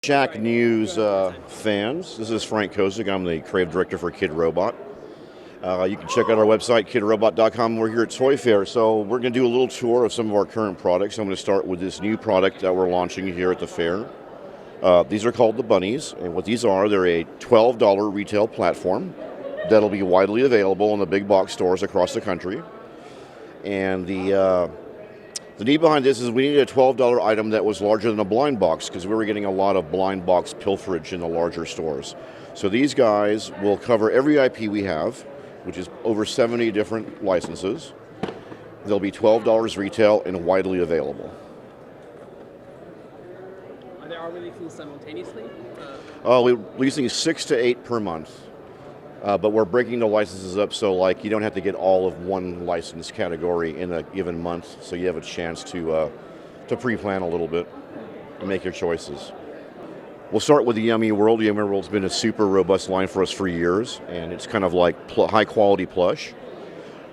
Shacknews fans, this is Frank Kozik. I'm the creative director for Kidrobot. You can check out our website, kidrobot.com. We're here at Toy Fair, so we're going to do a little tour of some of our current products. I'm going to start with this new product that we're launching here at the fair. These are called the Bunnies, and what these are, they're a $12 retail platform that'll be widely available in the big box stores across the country. And the need behind this is we needed a $12 item that was larger than a blind box because we were getting a lot of blind box pilferage in the larger stores. So these guys will cover every IP we have, which is over 70 different licenses. They'll be $12 retail and widely available. Are they all releasing simultaneously? We're releasing 6 to 8 per month. But we're breaking the licenses up so like you don't have to get all of one license category in a given month, so you have a chance to pre-plan a little bit and make your choices. We'll start with the Yummy World. The Yummy World's been a super robust line for us for years, and it's kind of like high quality plush.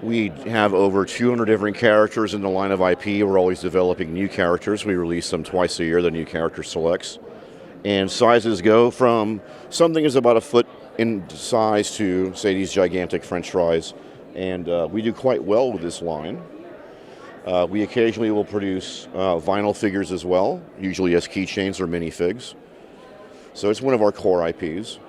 We have over 200 different characters in the line of IP. We're always developing new characters. We release them twice a year, the new character selects. And sizes go from something is about a foot in size to, say, these gigantic French fries. And we do quite well with this line. We occasionally will produce vinyl figures as well, usually as keychains or minifigs. So it's one of our core IPs.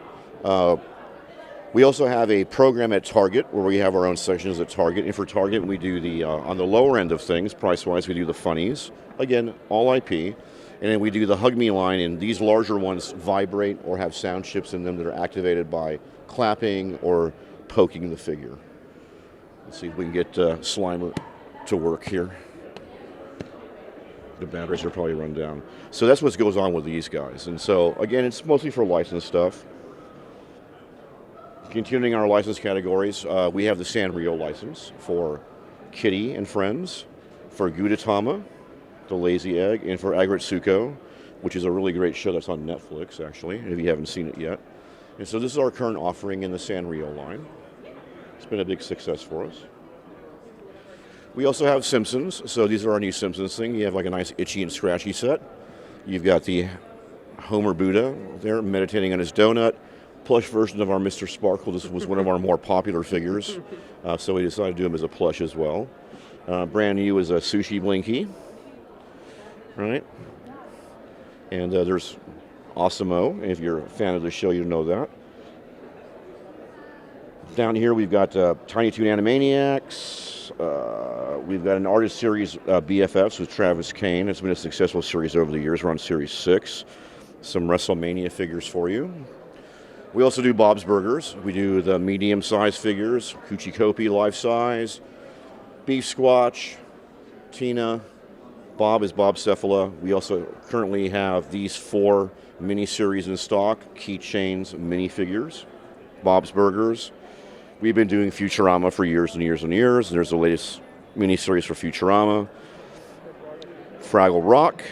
We also have a program at Target where we have our own sections at Target. And for Target, we do the, on the lower end of things, price-wise, we do the funnies. Again, all IP. And then we do the Hug Me line, and these larger ones vibrate or have sound chips in them that are activated by clapping or poking the figure. Let's see if we can get Slimer to work here. The batteries are probably run down. So that's what goes on with these guys. And so, again, it's mostly for licensed stuff. Continuing our license categories, we have the Sanrio license for Kitty and Friends, for Gudetama, the Lazy Egg, and for Agretsuko, which is a really great show that's on Netflix, actually, if you haven't seen it yet. And so this is our current offering in the Sanrio line. It's been a big success for us. We also have Simpsons, so these are our new Simpsons thing. You have like a nice itchy and scratchy set. You've got the Homer Buddha there meditating on his donut, plush version of our Mr. Sparkle. This was one of our more popular figures, so we decided to do him as a plush as well. Brand new is a Sushi Blinky. Right, and there's Awesemo. If you're a fan of the show, you know that. Down here we've got Tiny Toon Animaniacs. We've got an artist series, BFFs, with Travis Kane. It's been a successful series over the years. We're on Series 6. Some WrestleMania figures for you. We also do Bob's Burgers. We do the medium-sized figures, Coochie Kopi life-size, Beef Squatch, Tina. Bob is Bob Cephala. We also currently have these 4 mini-series in stock, keychains, minifigures, Bob's Burgers. We've been doing Futurama for years and years and years. There's the latest mini-series for Futurama. Fraggle Rock,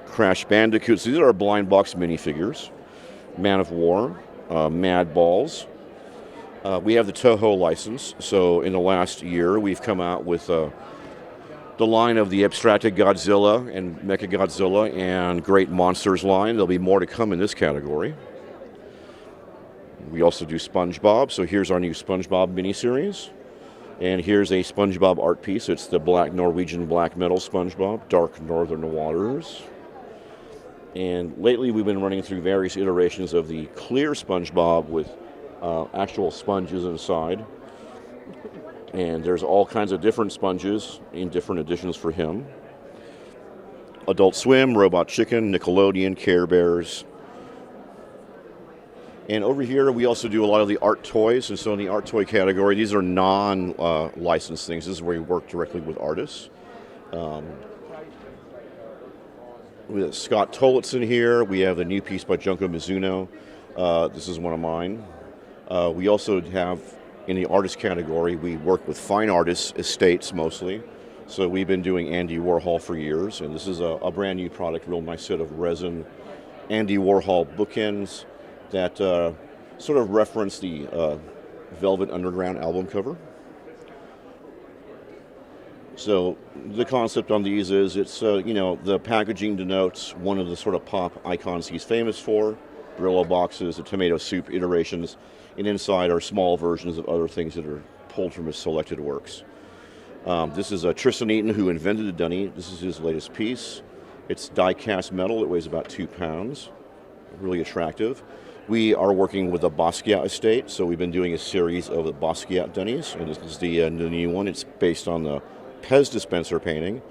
Crash Bandicoot. So these are our blind box minifigures. Man of War, Mad Balls. We have the Toho license. So in the last year, we've come out with the line of the abstracted Godzilla and Mechagodzilla and Great Monsters line. There'll be more to come in this category. We also do SpongeBob, so here's our new SpongeBob miniseries. And here's a SpongeBob art piece. It's the black Norwegian black metal SpongeBob, Dark Northern Waters. And lately we've been running through various iterations of the clear SpongeBob with actual sponges inside. And there's all kinds of different sponges in different editions for him. Adult Swim, Robot Chicken, Nickelodeon, Care Bears. And over here we also do a lot of the art toys. And so in the art toy category, these are non-licensed things. This is where we work directly with artists. We have Scott Tollitzen here. We have the new piece by Junko Mizuno. This is one of mine. We also have, in the artist category, we work with fine artists, estates mostly. So we've been doing Andy Warhol for years, and this is a brand new product, real nice set of resin Andy Warhol bookends that sort of reference the Velvet Underground album cover. So the concept on these is it's, the packaging denotes one of the sort of pop icons he's famous for. Brillo boxes, the tomato soup iterations, and inside are small versions of other things that are pulled from his selected works. This is Tristan Eaton, who invented the Dunny. This is his latest piece. It's die-cast metal. It weighs about 2 pounds. Really attractive. We are working with the Basquiat estate, so we've been doing a series of the Basquiat Dunnies, and this is the new one. It's based on the Pez dispenser painting.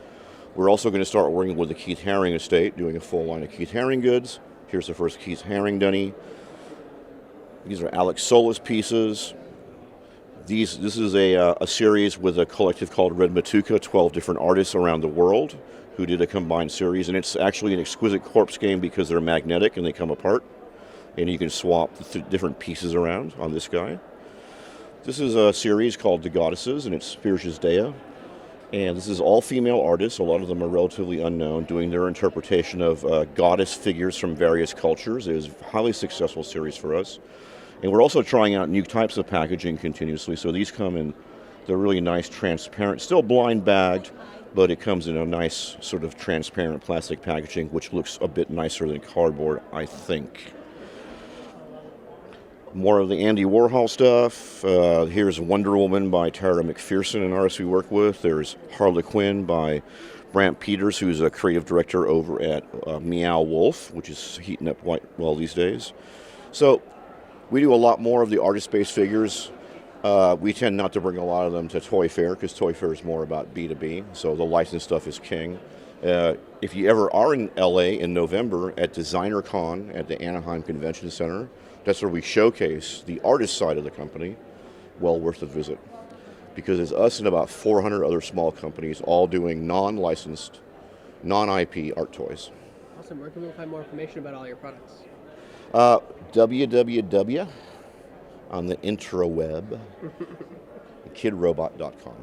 We're also going to start working with the Keith Haring estate, doing a full line of Keith Haring goods. Here's the first Keith Haring Dunny. These are Alex Solis pieces. This is a series with a collective called Red Matuka, 12 different artists around the world who did a combined series, and it's actually an exquisite corpse game because they're magnetic and they come apart, and you can swap the different pieces around on this guy. This is a series called The Goddesses, and it's Spiritus Dea, and this is all female artists. A lot of them are relatively unknown, doing their interpretation of goddess figures from various cultures. It is a highly successful series for us. And we're also trying out new types of packaging continuously. So these come in, they're really nice, transparent, still blind bagged, but it comes in a nice sort of transparent plastic packaging, which looks a bit nicer than cardboard, I think. More of the Andy Warhol stuff. Here's Wonder Woman by Tara McPherson, an artist we work with. There's Harlequin by Brant Peters, who's a creative director over at Meow Wolf, which is heating up quite well these days. So we do a lot more of the artist-based figures. We tend not to bring a lot of them to Toy Fair because Toy Fair is more about B2B, so the licensed stuff is king. If you ever are in LA in November at Designer Con at the Anaheim Convention Center, that's where we showcase the artist side of the company. Well worth a visit because it's us and about 400 other small companies all doing non-licensed, non-IP art toys. Awesome. Where can we find more information about all your products? www on the intraweb, kidrobot.com.